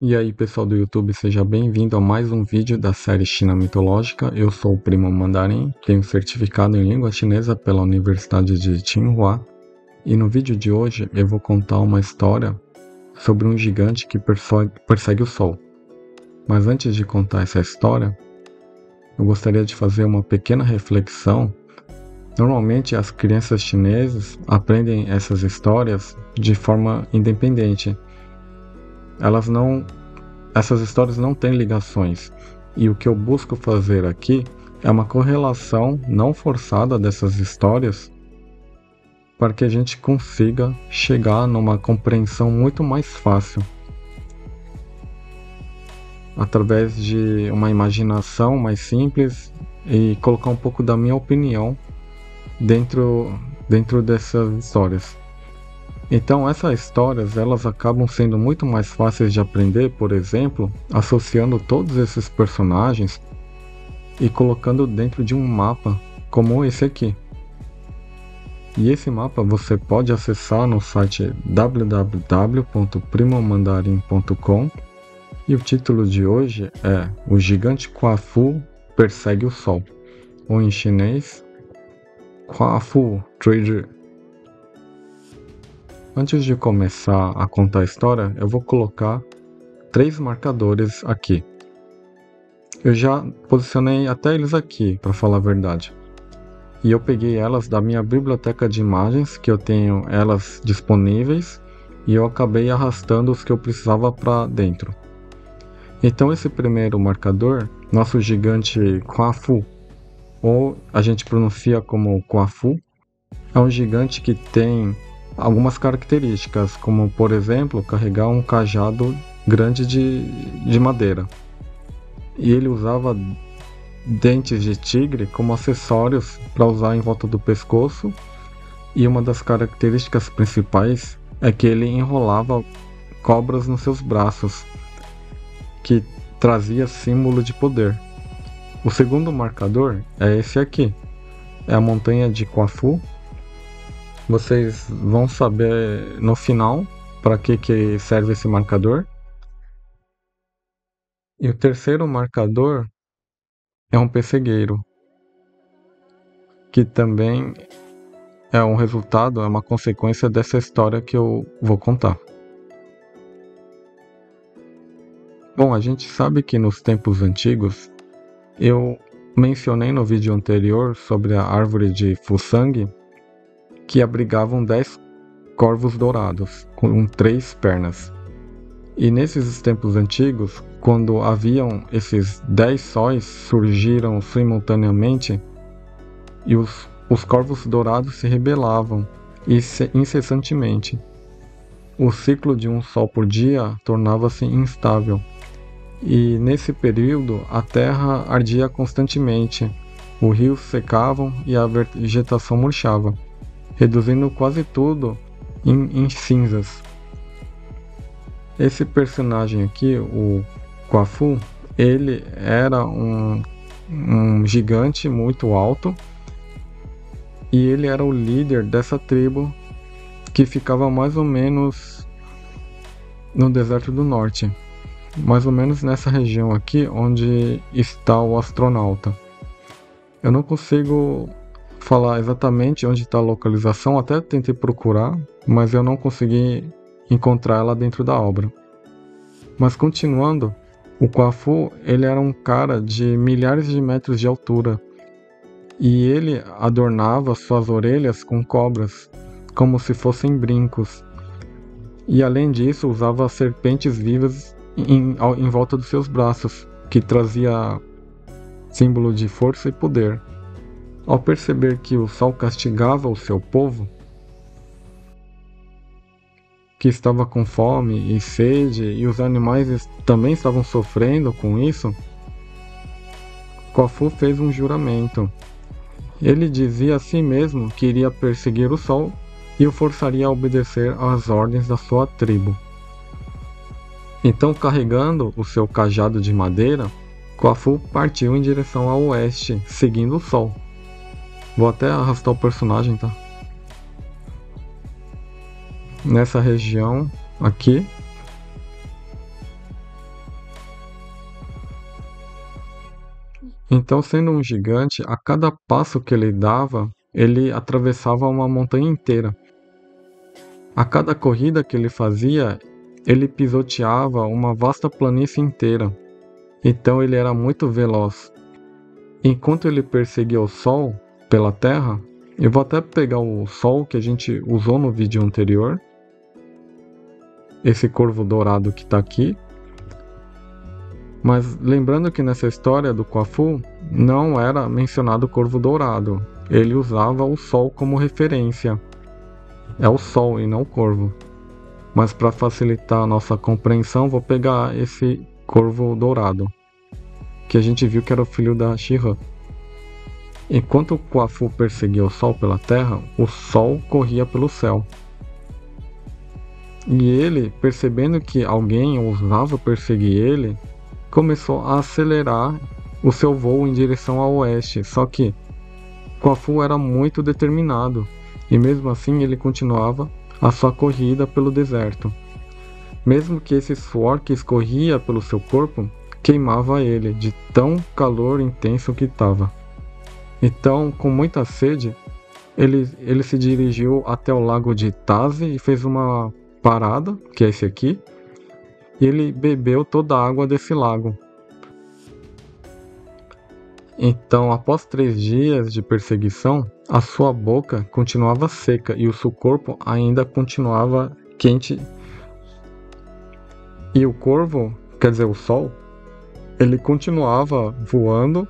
E aí pessoal do YouTube, seja bem-vindo a mais um vídeo da série China Mitológica. Eu sou o Primo Mandarim, tenho certificado em língua chinesa pela Universidade de Tsinghua. E no vídeo de hoje eu vou contar uma história sobre um gigante que persegue o Sol. Mas antes de contar essa história, eu gostaria de fazer uma pequena reflexão. Normalmente as crianças chinesas aprendem essas histórias de forma independente. Essas histórias não têm ligações, e o que eu busco fazer aqui é uma correlação não forçada dessas histórias para que a gente consiga chegar numa compreensão muito mais fácil através de uma imaginação mais simples e colocar um pouco da minha opinião dentro dessas histórias. Então essas histórias elas acabam sendo muito mais fáceis de aprender, por exemplo, associando todos esses personagens e colocando dentro de um mapa como esse aqui. E esse mapa você pode acessar no site www.primomandarim.com e o título de hoje é O Gigante Quafu Persegue o Sol, ou em chinês, Quafu Trader. Antes de começar a contar a história, eu vou colocar 3 marcadores aqui. Eu já posicionei até eles aqui, para falar a verdade. E eu peguei elas da minha biblioteca de imagens, que eu tenho elas disponíveis, e eu acabei arrastando os que eu precisava para dentro. Então esse primeiro marcador, nosso gigante Quafu, ou a gente pronuncia como Quafu, é um gigante que tem algumas características, como por exemplo, carregar um cajado grande de madeira. E ele usava dentes de tigre como acessórios para usar em volta do pescoço, e uma das características principais é que ele enrolava cobras nos seus braços, que trazia símbolo de poder. O segundo marcador é esse aqui, é a montanha de Quafu. Vocês vão saber no final para que serve esse marcador. E o terceiro marcador é um pessegueiro, que também é um resultado, é uma consequência dessa história que eu vou contar. Bom, a gente sabe que nos tempos antigos, eu mencionei no vídeo anterior sobre a árvore de Fusang, que abrigavam 10 corvos dourados, com 3 pernas. E nesses tempos antigos, quando haviam esses 10 sóis, surgiram simultaneamente, e os corvos dourados se rebelavam incessantemente. O ciclo de um sol por dia tornava-se instável, e nesse período a terra ardia constantemente, os rios secavam e a vegetação murchava, reduzindo quase tudo em cinzas. Esse personagem aqui, o Quafu, ele era um gigante muito alto, e ele era o líder dessa tribo que ficava mais ou menos no deserto do norte, mais ou menos nessa região aqui onde está o astronauta. Eu não consigo falar exatamente onde está a localização, até tentei procurar, mas eu não consegui encontrar ela dentro da obra. Mas continuando, o Quafu, ele era um cara de milhares de metros de altura, e ele adornava suas orelhas com cobras, como se fossem brincos, e além disso usava serpentes vivas em volta dos seus braços, que trazia símbolo de força e poder. Ao perceber que o sol castigava o seu povo, que estava com fome e sede, e os animais também estavam sofrendo com isso, Quafu fez um juramento. Ele dizia a si mesmo que iria perseguir o sol e o forçaria a obedecer às ordens da sua tribo. Então, carregando o seu cajado de madeira, Quafu partiu em direção ao oeste, seguindo o sol. Vou até arrastar o personagem, tá? Nessa região aqui, Então, sendo um gigante, a cada passo que ele dava, ele atravessava uma montanha inteira. A cada corrida que ele fazia, ele pisoteava uma vasta planície inteira. Então ele era muito veloz. Enquanto ele perseguia o Sol pela Terra, eu vou até pegar o Sol que a gente usou no vídeo anterior, esse corvo dourado que está aqui. Mas lembrando que nessa história do Quafu não era mencionado o corvo dourado, ele usava o Sol como referência. É o Sol e não o corvo. Mas para facilitar a nossa compreensão, vou pegar esse corvo dourado, que a gente viu que era o filho da She-Ra. Enquanto o Quafu perseguia o Sol pela Terra, o Sol corria pelo céu. E ele, percebendo que alguém ousava perseguir ele, começou a acelerar o seu voo em direção ao oeste. Só que Quafu era muito determinado, e mesmo assim ele continuava a sua corrida pelo deserto. Mesmo que esse suor que escorria pelo seu corpo queimava ele, de tão calor intenso que estava. Então, com muita sede, ele se dirigiu até o lago de Tazi e fez uma parada, que é esse aqui, e ele bebeu toda a água desse lago. Então, após 3 dias de perseguição, a sua boca continuava seca e o seu corpo ainda continuava quente. E o corvo, quer dizer, o Sol, ele continuava voando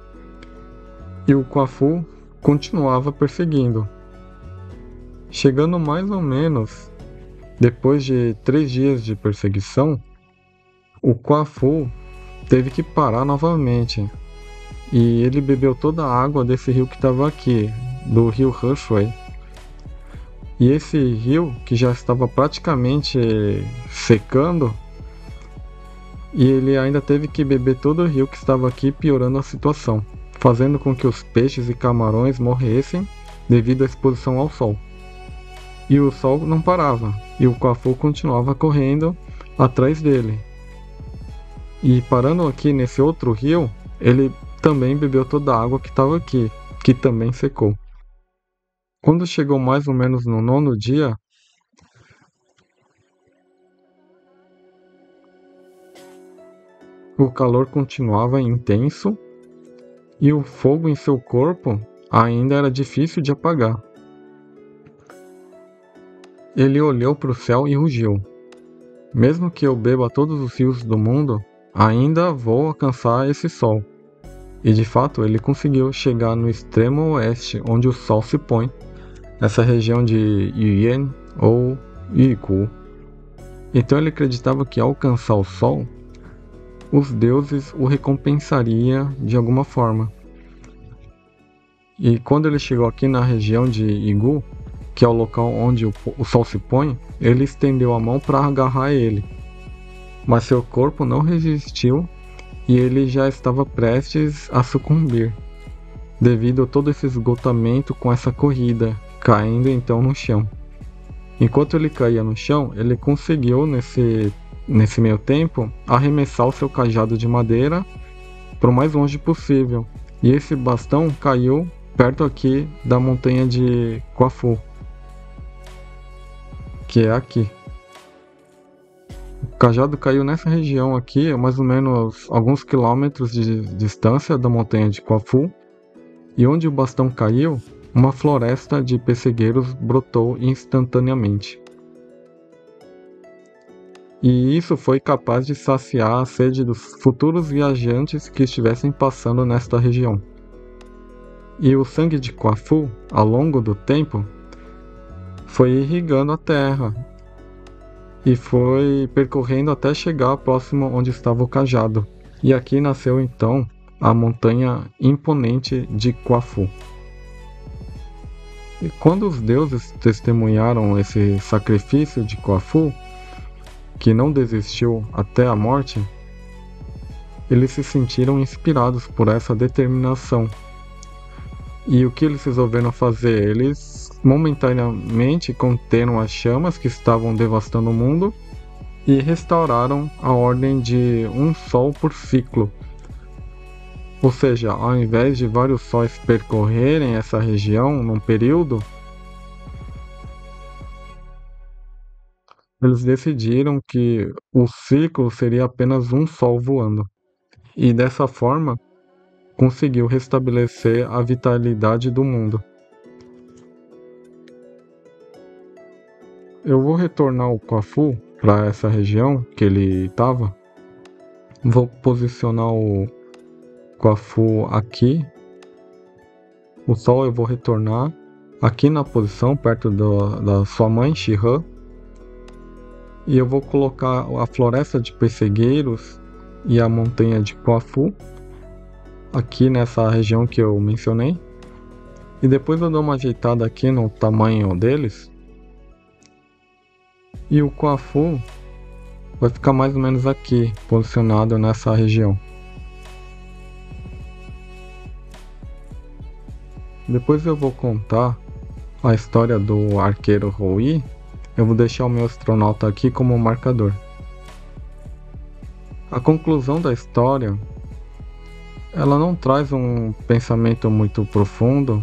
e o Quafu continuava perseguindo. Chegando mais ou menos depois de 3 dias de perseguição, o Quafu teve que parar novamente. E ele bebeu toda a água desse rio que estava aqui, do rio Hushway. E esse rio, que já estava praticamente secando, e ele ainda teve que beber todo o rio que estava aqui, piorando a situação, fazendo com que os peixes e camarões morressem devido à exposição ao sol. E o sol não parava, e o Quafu continuava correndo atrás dele. E parando aqui nesse outro rio, ele também bebeu toda a água que estava aqui, que também secou. Quando chegou mais ou menos no 9º dia, o calor continuava intenso e o fogo em seu corpo ainda era difícil de apagar. Ele olhou para o céu e rugiu: mesmo que eu beba todos os rios do mundo, ainda vou alcançar esse sol. E de fato ele conseguiu chegar no extremo oeste, onde o sol se põe, nessa região de Yuan ou Yiku. Então ele acreditava que ao alcançar o sol, os deuses o recompensariam de alguma forma. E quando ele chegou aqui na região de Yigu, que é o local onde o sol se põe, ele estendeu a mão para agarrar ele. Mas seu corpo não resistiu e ele já estava prestes a sucumbir, devido a todo esse esgotamento com essa corrida, caindo então no chão. Enquanto ele caía no chão, ele conseguiu, nesse meio tempo, arremessar o seu cajado de madeira para o mais longe possível. E esse bastão caiu perto aqui da montanha de Quafu, que é aqui. O cajado caiu nessa região aqui, a mais ou menos alguns quilômetros de distância da montanha de Quafu, e onde o bastão caiu, uma floresta de pessegueiros brotou instantaneamente. E isso foi capaz de saciar a sede dos futuros viajantes que estivessem passando nesta região. E o sangue de Quafu, ao longo do tempo, foi irrigando a terra e foi percorrendo até chegar próximo onde estava o cajado. E aqui nasceu então a montanha imponente de Quafu. E quando os deuses testemunharam esse sacrifício de Quafu, que não desistiu até a morte, eles se sentiram inspirados por essa determinação. E o que eles resolveram fazer? Eles momentaneamente conteram as chamas que estavam devastando o mundo e restauraram a ordem de um sol por ciclo. Ou seja, ao invés de vários sóis percorrerem essa região num período, eles decidiram que o ciclo seria apenas um sol voando. E dessa forma, conseguiu restabelecer a vitalidade do mundo. Eu vou retornar o Quafu para essa região que ele estava. Vou posicionar o Quafu aqui. O Sol eu vou retornar aqui na posição perto da sua mãe, Shihan. E eu vou colocar a floresta de pessegueiros e a montanha de Quafu aqui nessa região que eu mencionei. E depois eu dou uma ajeitada aqui no tamanho deles. E o Quafu vai ficar mais ou menos aqui, posicionado nessa região. Depois eu vou contar a história do arqueiro Rui. Eu vou deixar o meu astronauta aqui como marcador. A conclusão da história, ela não traz um pensamento muito profundo,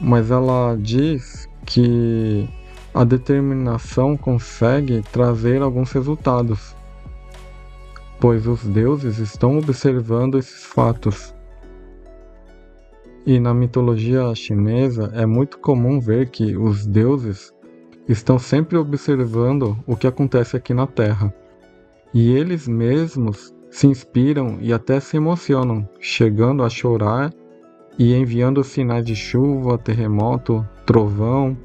mas ela diz que a determinação consegue trazer alguns resultados, pois os deuses estão observando esses fatos. E na mitologia chinesa é muito comum ver que os deuses estão sempre observando o que acontece aqui na Terra. E eles mesmos se inspiram e até se emocionam, chegando a chorar e enviando sinais de chuva, terremoto, trovão,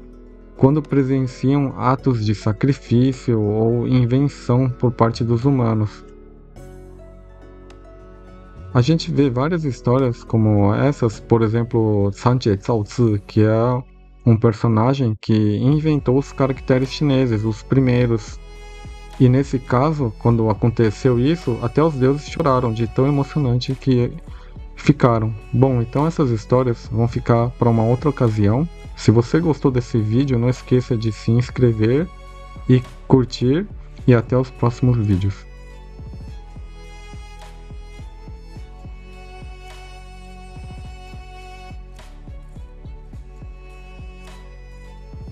quando presenciam atos de sacrifício ou invenção por parte dos humanos. A gente vê várias histórias como essas, por exemplo, Sanjie Zhaozi, que é um personagem que inventou os caracteres chineses, os primeiros. E nesse caso, quando aconteceu isso, até os deuses choraram de tão emocionante que ficaram. Bom, então essas histórias vão ficar para uma outra ocasião. Se você gostou desse vídeo, não esqueça de se inscrever e curtir, e até os próximos vídeos.